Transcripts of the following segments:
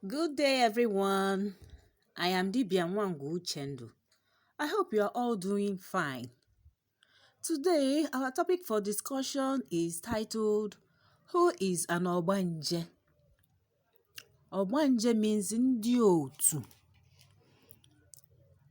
Good day, everyone. I am Dibia Nwangu Uchendu. I hope you are all doing fine. Today, our topic for discussion is titled, Who is an Ọgbanje? Ọgbanje means ndị otu.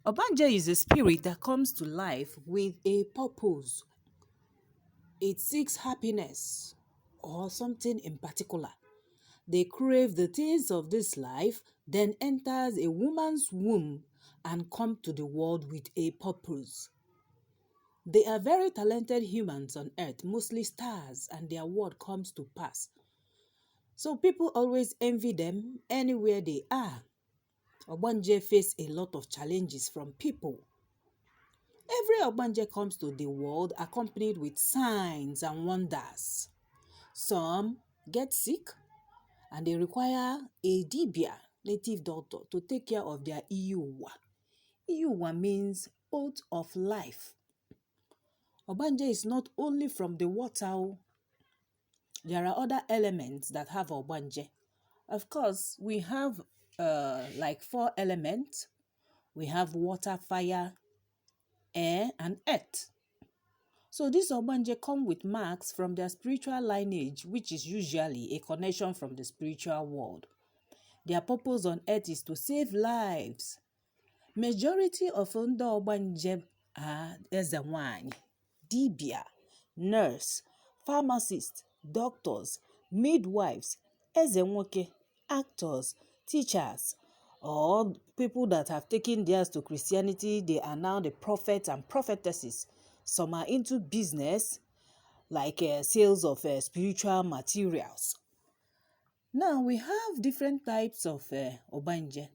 Ọgbanje is a spirit that comes to life with a purpose. It seeks happiness or something in particular. They crave the things of this life, then enters a woman's womb and come to the world with a purpose. They are very talented humans on earth, mostly stars, and their word comes to pass. So people always envy them anywhere they are. Ọgbanje face a lot of challenges from people. Every Ọgbanje comes to the world accompanied with signs and wonders. Some get sick, and they require a dibia, native doctor, to take care of their iyuwa. Iyuwa means oath of life. Ọgbanje is not only from the water. There are other elements that have Ọgbanje. Of course, we have like 4 elements. We have water, fire, air, and earth. So these Ọgbanje come with marks from their spiritual lineage, which is usually a connection from the spiritual world. Their purpose on earth is to save lives. Majority of ndị Ọgbanje are eze nwanyị, dibia, nurse, pharmacist, doctors, midwives, eze nwoke, actors, teachers, or people that have taken theirs to Christianity. They are now the prophets and prophetesses. Some are into business, like sales of spiritual materials. Now, we have different types of Ọgbanje.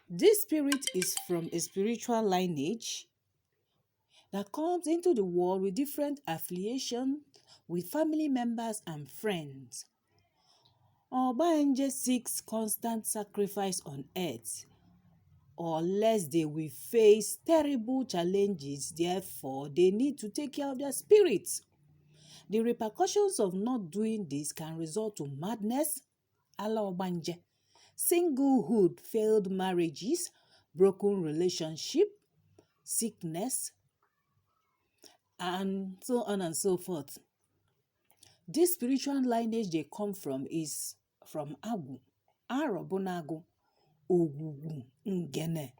This spirit is from a spiritual lineage that comes into the world with different affiliation with family members and friends. Ọgbanje seeks constant sacrifice on earth, or lest they will face terrible challenges. Therefore, they need to take care of their spirits. The repercussions of not doing this can result to madness, ala Ọgbanje, singlehood, failed marriages, broken relationship, sickness, and so on and so forth. This spiritual lineage they come from is from Agwu, Arobunagu, Ogwugwu, Ngene,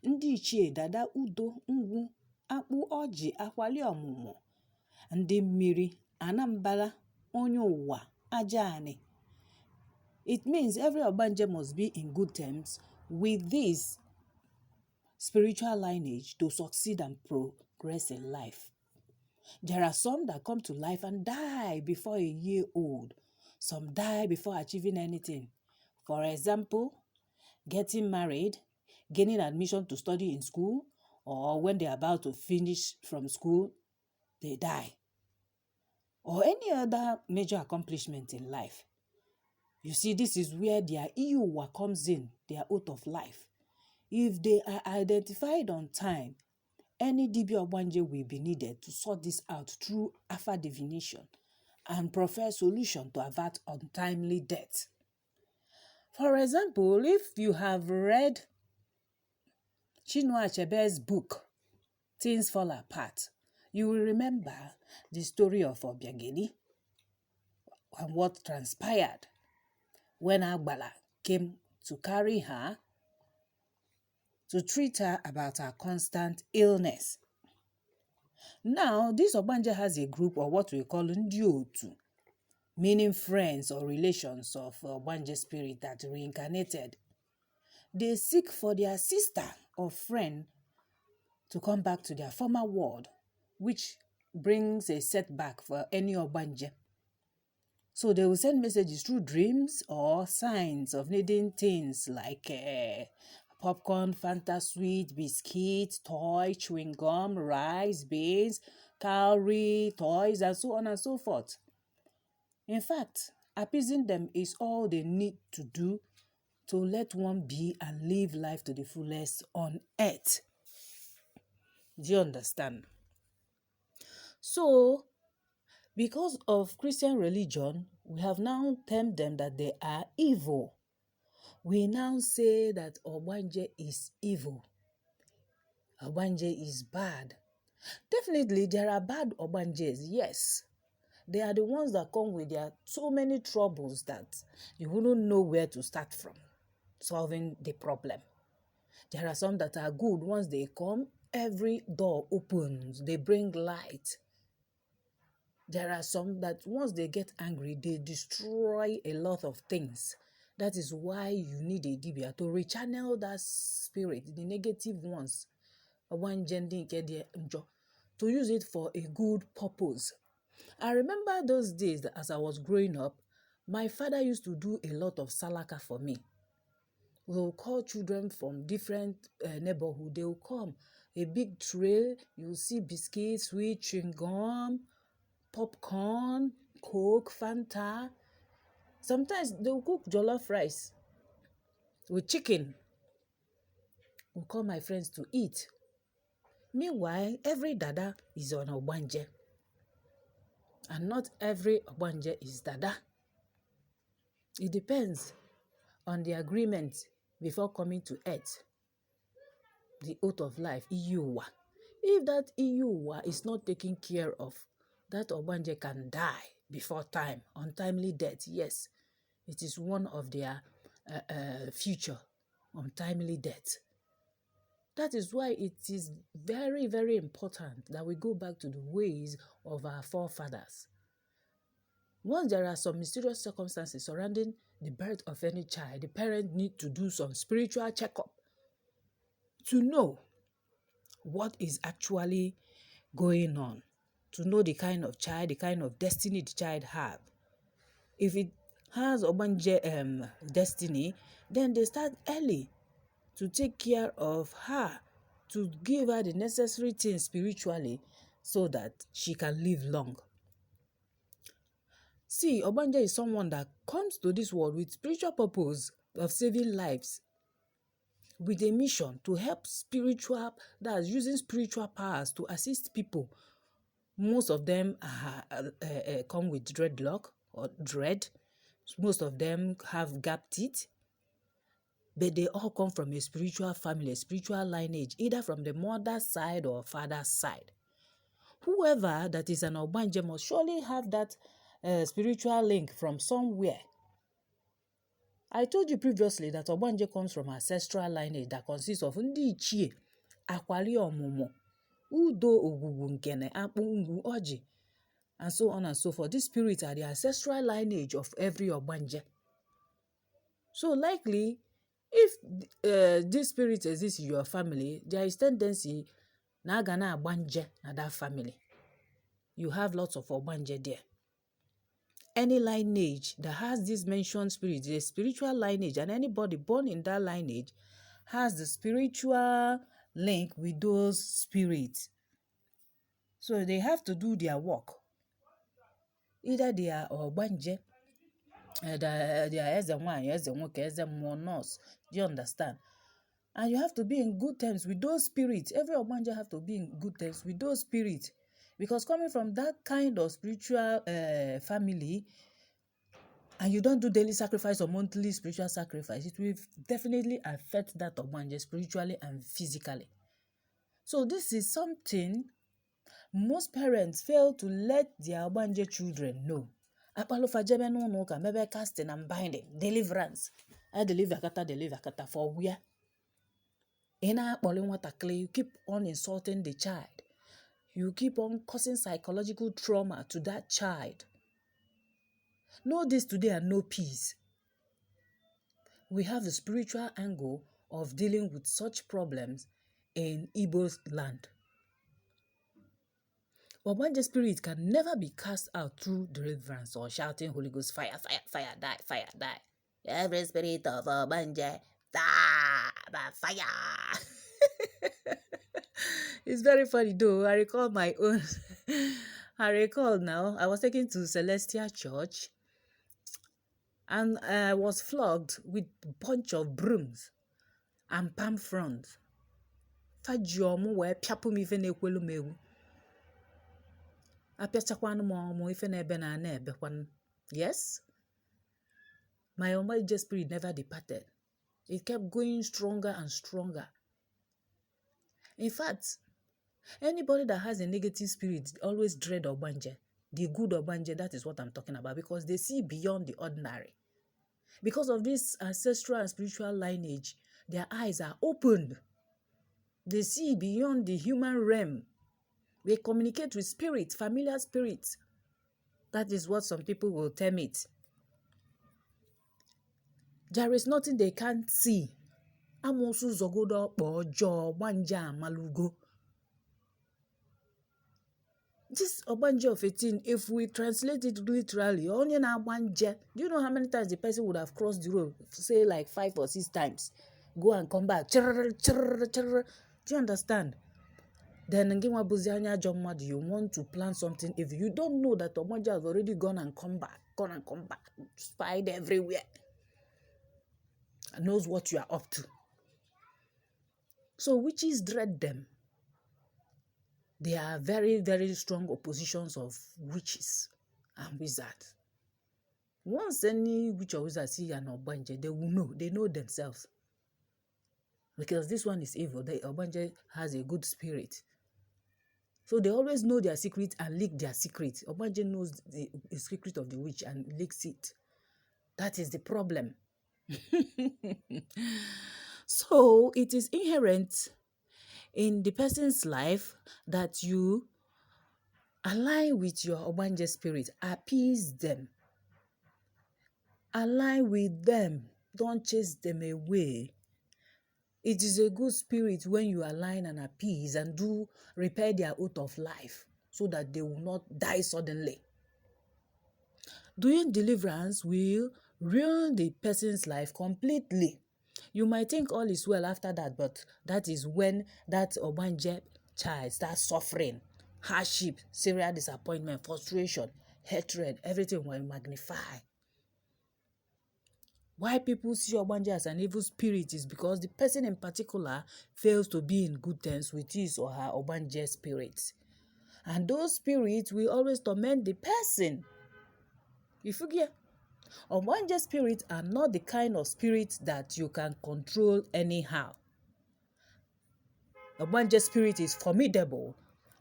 ndị ichie dada udo ngwu akpụ ọjị akwali ọmụmụ, ndị mmiri Anambra onye ụwa ajani. It means every Ọgbanje must be in good terms with this spiritual lineage to succeed and progress in life. There are some that come to life and die before a year old. Some die before achieving anything. For example, getting married, gaining admission to study in school, or when they're about to finish from school, they die. Or any other major accomplishment in life. You see, this is where their iyuwa comes in, their oath of life. If they are identified on time, any dibia Ọgbanje will be needed to sort this out through Afa divination and prefer solution to avert untimely death. For example, if you have read Chinua Achebe's book, Things Fall Apart, you will remember the story of Obiageli and what transpired when Agbala came to carry her to treat her about her constant illness. Now, this Ọgbanje has a group, or what we call ndị otu, meaning friends or relations of Ọgbanje spirit that reincarnated. They seek for their sister or friend to come back to their former world, which brings a setback for any Ọgbanje. So they will send messages through dreams or signs of needing things like popcorn, Fanta sweet, biscuits, toy, chewing gum, rice, beans, cowrie, toys, and so on and so forth. In fact, appeasing them is all they need to do to let one be and live life to the fullest on earth. Do you understand? So, Because of Christian religion, we have now termed them that they are evil. We now say that Ọgbanje is evil. Ọgbanje is bad. Definitely, there are bad Ọgbanjes, yes. They are the ones that come with their so many troubles that you wouldn't know where to start from solving the problem. There are some that are good. Once they come, every door opens. They bring light. There are some that once they get angry, they destroy a lot of things. That is why you need a dibia to rechannel that spirit, the negative ones, to use it for a good purpose. I remember those days that as I was growing up, my father used to do a lot of salaka for me. We will call children from different neighborhoods. They will come. A big tray, you will see biscuits, sweet, chewing gum, popcorn, Coke, Fanta. Sometimes they will cook jollof rice with chicken. We'll call my friends to eat. Meanwhile, every dada is an Ọgbanje. And not every Ọgbanje is dada. It depends on the agreement before coming to earth. The oath of life, Iyuwa. If that Iyuwa is not taken care of, that Ọgbanje can die before time, untimely death. Yes, it is one of their future, untimely death. That is why it is very, very important that we go back to the ways of our forefathers. Once there are some mysterious circumstances surrounding the birth of any child, the parent need to do some spiritual checkup to know what is actually going on, to know the kind of child, the kind of destiny the child have. If it has Ọgbanje destiny, then they start early to take care of her, to give her the necessary things spiritually so that she can live long. See, Ọgbanje is someone that comes to this world with spiritual purpose of saving lives, with a mission to help spiritual, that's using spiritual powers to assist people. Most of them come with dreadlock or dread. Most of them have gap teeth. But they all come from a spiritual family, a spiritual lineage, either from the mother's side or father's side. Whoever that is an Ọgbanje must surely have that spiritual link from somewhere. I told you previously that Ọgbanje comes from ancestral lineage that consists of ndị ichie, akwali ọmụmụ, udo ogwugwu nkene, akpụ ngwu ọjị, and so on and so forth. These spirits are the ancestral lineage of every Ọgbanje. So likely, if this spirit exists in your family, there is tendency na aga na Ọgbanje na that family. You have lots of Ọgbanje there. Any lineage that has this mentioned spirit, the spiritual lineage, and anybody born in that lineage has the spiritual link with those spirits. So they have to do their work. Either they are Ọgbanje, they are Eze Nwaanyị, Eze Nwoke, Eze Mmụọ, nurse. Do you understand? And you have to be in good terms with those spirits. Every Ọgbanje have to be in good terms with those spirits. Because coming from that kind of spiritual family, and you don't do daily sacrifice or monthly spiritual sacrifice, it will definitely affect that Ọgbanje spiritually and physically. So this is something most parents fail to let their Ọgbanje children know. Akpalụfajebe n'ụlọ ụka mebe casting and binding, deliverance. I deliver kata for where? In a nwatakịrị, you keep on insulting the child. You keep on causing psychological trauma to that child. Know this today and know peace. We have the spiritual angle of dealing with such problems in Igbo's land. Ọgbanje spirit can never be cast out through deliverance or shouting Holy Ghost fire, fire, fire, die, fire, die. Every spirit of Ọgbanje, die by fire. It's very funny though. I recall my own. I recall now, I was taken to Celestial Church and I was flogged with a bunch of brooms and palm fronds. Fajiomu wee piapu mi ife na-ekwelu m egwu. Apịachakwanụ m ọmụ ife na-ebe na na-ebekwanụ. Yes? My Ọgbanje spirit never departed. It kept going stronger and stronger. In fact, anybody that has a negative spirit always dread Ọgbanje. The good Ọgbanje, that is what I'm talking about, because they see beyond the ordinary. Because of this ancestral and spiritual lineage, their eyes are opened. They see beyond the human realm. They communicate with spirits, familiar spirits. That is what some people will term it. There is nothing they can't see. Amosu zogodo ojo Ọgbanje amalugo. This Ọgbanje of 18, if we translate it literally, onye na Ọgbanje, do you know how many times the person would have crossed the road? Say like 5 or 6 times. Go and come back. Do you understand? Then you want to plan something. If you don't know that Ọgbanje has already gone and come back, spied everywhere, and knows what you are up to. So witches dread them. They are very, very strong oppositions of witches and wizards. Once any witch or wizard see an Ọgbanje, they will know. They know themselves. Because this one is evil. The Ọgbanje has a good spirit. So they always know their secret and leak their secret. Ọgbanje knows the secret of the witch and leaks it. That is the problem. So it is inherent in the person's life that you align with your Ọgbanje spirit, appease them, align with them, don't chase them away. It is a good spirit when you align and appease and do repair their oath of life so that they will not die suddenly. Doing deliverance will ruin the person's life completely. You might think all is well after that, but that is when that Ọgbanje child starts suffering, hardship, serial disappointment, frustration, hatred, everything will magnify. Why people see Ọgbanje as an evil spirit is because the person in particular fails to be in good terms with his or her Ọgbanje spirits. And those spirits will always torment the person. You forget? Ọgbanje spirits are not the kind of spirits that you can control anyhow. Ọgbanje spirit is formidable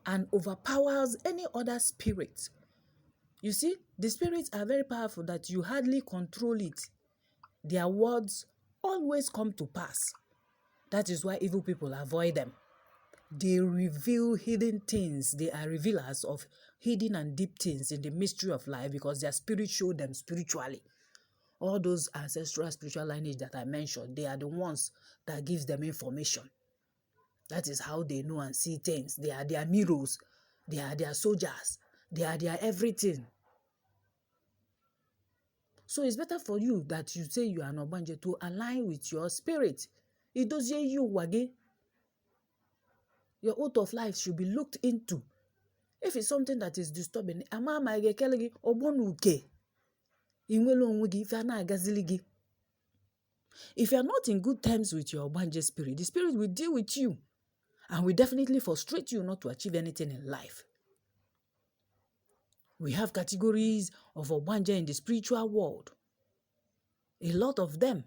and overpowers any other spirit. You see, the spirits are very powerful that you hardly control it. Their words always come to pass. That is why evil people avoid them. They reveal hidden things. They are revealers of hidden and deep things in the mystery of life because their spirit show them spiritually. All those ancestral spiritual lineage that I mentioned, they are the ones that gives them information. That is how they know and see things. They are their mirrors. They are their soldiers. They are their everything. So it's better for you that you say you are an Ọgbanje to align with your spirit. It does you wage. Your oath of life should be looked into. If it's something that is disturbing, if you are not in good terms with your Ọgbanje spirit, the spirit will deal with you and will definitely frustrate you not to achieve anything in life. We have categories of Ọgbanje in the spiritual world. A lot of them.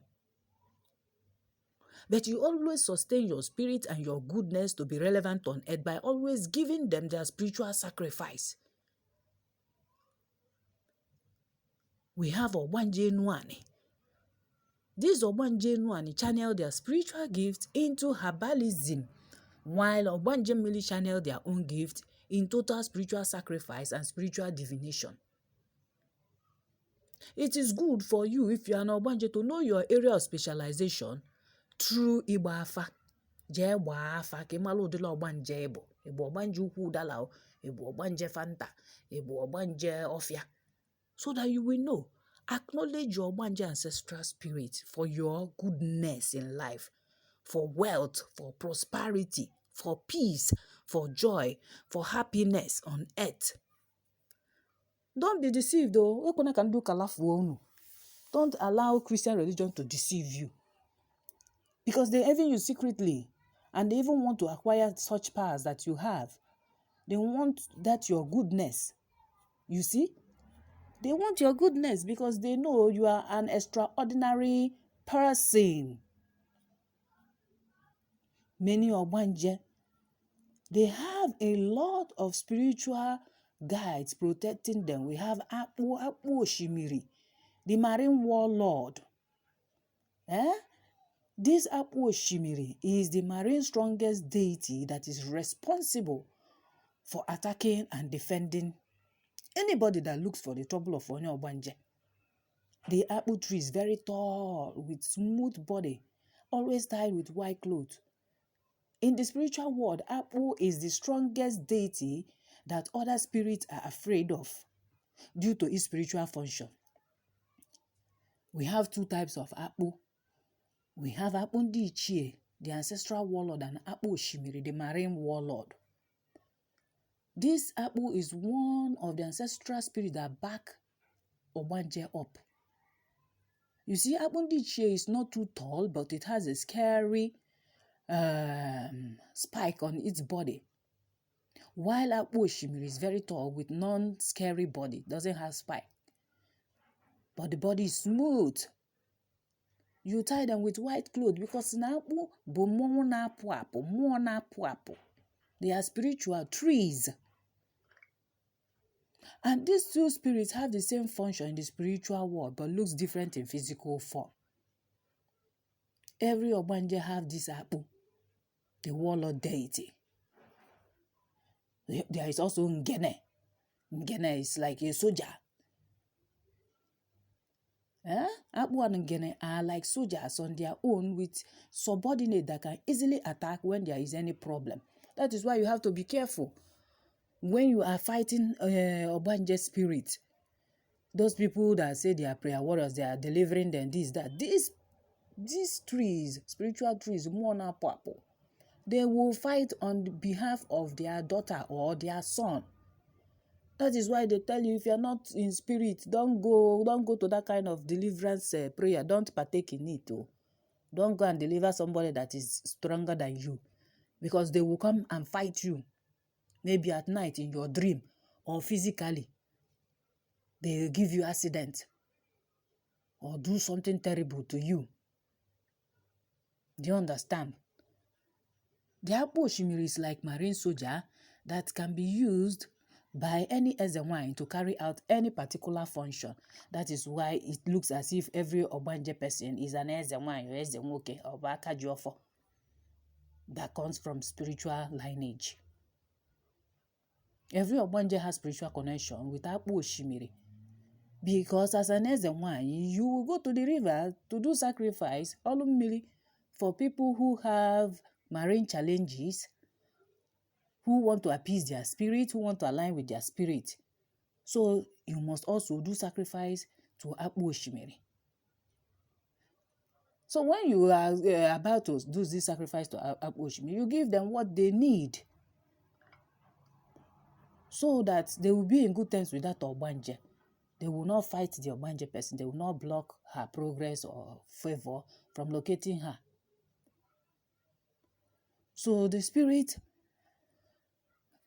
But you always sustain your spirit and your goodness to be relevant on earth by always giving them their spiritual sacrifice. We have Ọgbanje Nwani. These Ọgbanje Nwani channel their spiritual gifts into herbalism, while Ọgbanje Mmiri channel their own gift in total spiritual sacrifice and spiritual divination. It is good for you if you are an Ọgbanje to know your area of specialization through Igba Afa. Jee gbaa afa ka ịmalụ ụdịla Ọgbanje ịbụ. Ịbụ Ọgbanje ukwu ụdala, ịbụ Ọgbanje fanta, ịbụ Ọgbanje ọfịa. So that you will know. Acknowledge your Ọgbanje ancestral spirit for your goodness in life, for wealth, for prosperity, for peace, for joy, for happiness on earth. Don't be deceived though. Don't allow Christian religion to deceive you. Because they even you secretly, and they even want to acquire such powers that you have. They want that your goodness You see? They want your goodness because they know you are an extraordinary person. Many Ọgbanje, they have a lot of spiritual guides protecting them. We have Akpu Oshimiri, the marine warlord. This Akpu Oshimiri is the marine strongest deity that is responsible for attacking and defending anybody that looks for the trouble of Onye Ọgbanje. The apple tree is very tall with smooth body, always tied with white cloth. In the spiritual world, Apple is the strongest deity that other spirits are afraid of due to its spiritual function. We have two types of Apple. We have Apple Ndichie, the ancestral warlord, and Apple Oshimiri, the marine warlord. This Apple is one of the ancestral spirits that back Ọgbanje up. You see, Apple Ndichie is not too tall, but it has a scary spike on its body. While Apple Oshimiri is very tall with non-scary body, doesn't have spike. But the body is smooth. You tie them with white cloth because they are spiritual trees. And these two spirits have the same function in the spiritual world, but looks different in physical form. Every Ọgbanje have this Apple, the warlord deity. There is also Ngene. Ngene is like a soldier. Apple and Ngene are like soldiers on their own with subordinates that can easily attack when there is any problem. That is why you have to be careful when you are fighting Ọgbanje spirit. Those people that say they are prayer warriors, they are delivering them this, that. These trees, spiritual trees, they will fight on behalf of their daughter or their son. That is why they tell you, if you are not in spirit, don't go to that kind of deliverance prayer. Don't partake in it. Don't go and deliver somebody that is stronger than you, because they will come and fight you. Maybe at night in your dream or physically. They will give you accident or do something terrible to you. Do you understand? The Apple Oshimiri is like marine soldier that can be used by any Ezenwine to carry out any particular function. That is why it looks as if every Ọgbanje person is an Ezenwine or Ezenwoke or Bakajiofo that comes from spiritual lineage. Every Ọgbanje has spiritual connection with Apple Oshimiri. Because as an Ezenwine, you will go to the river to do sacrifice, for people who have marine challenges, who want to appease their spirit, who want to align with their spirit. So you must also do sacrifice to Apple Oshimiri. So when you are about to do this sacrifice to Apple Oshimiri, you give them what they need, so that they will be in good terms with that Ọgbanje. They will not fight the Ọgbanje person. They will not block her progress or favor from locating her. So the spirit,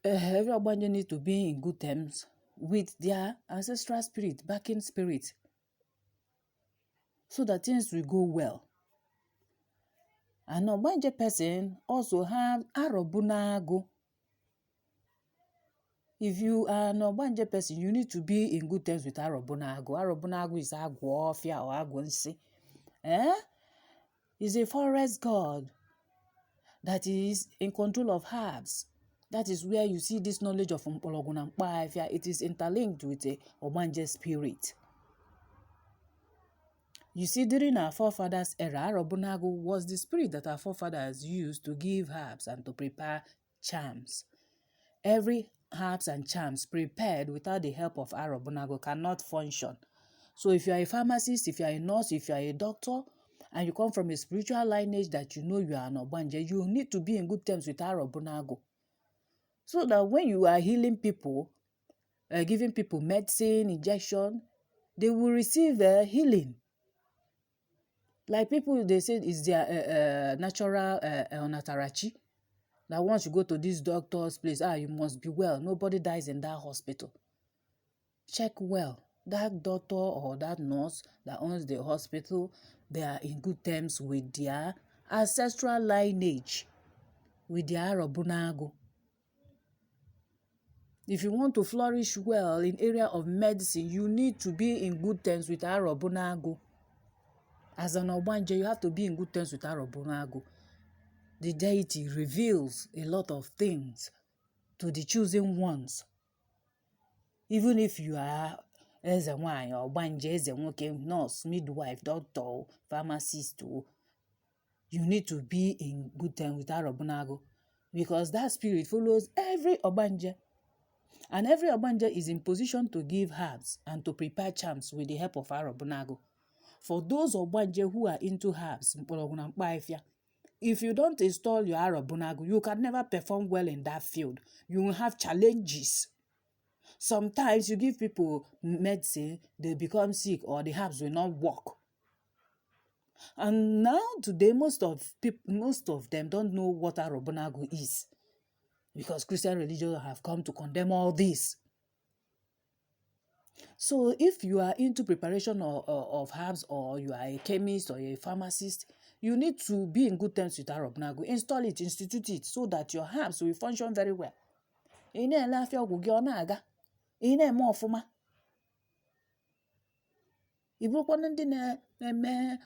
every Ọgbanje needs to be in good terms with their ancestral spirit, backing spirit, so that things will go well. An Ọgbanje person also have Arobunago. If you are an Ọgbanje person, you need to be in good terms with Arobunago. Arobunago is Agwofia or Agwonsi. Is a forest god that is in control of herbs. That is where you see this knowledge of Mpologunampa. It is interlinked with the Ọgbanje spirit. You see, during our forefathers' era, Arobunago was the spirit that our forefathers used to give herbs and to prepare charms. Every herbs and charms prepared without the help of Arobunago cannot function. So if you are a pharmacist, if you are a nurse, if you are a doctor, and you come from a spiritual lineage that you know you are an Ọgbanje, you need to be in good terms with Arobunago. So that when you are healing people, giving people medicine, injection, they will receive healing. Like people, they say it's their natural onatarachi. That once you go to this doctor's place, you must be well. Nobody dies in that hospital. check well. That doctor or that nurse that owns the hospital, they are in good terms with their ancestral lineage, with their Arabunago. If you want to flourish well in area of medicine, you need to be in good terms with Arabunago. As an Ọgbanje, you have to be in good terms with Arabunago. The deity reveals a lot of things to the chosen ones. Even if you are Eze Nwanyị, Ọgbanje, Eze Nwoke, nurse, midwife, doctor, pharmacist, you need to be in good terms with Arabunago, because that spirit follows every Ọgbanje. And every Ọgbanje is in position to give herbs and to prepare charms with the help of Arabunago. For those Ọgbanje who are into herbs, if you don't install your Arabunago, you can never perform well in that field. You will have challenges. Sometimes you give people medicine, they become sick, or the herbs will not work. And now today, most of them don't know what Arabunago is, because Christian religion have come to condemn all this. So if you are into preparation of herbs, or you are a chemist or a pharmacist, you need to be in good terms with Arabunago. Install it, institute it, so that your herbs will function very well. Ị na-ele afịa ọgwụ gị ọ na-aga, ị na-eme ọfụma. Ị bụrụkwa ndị na-eme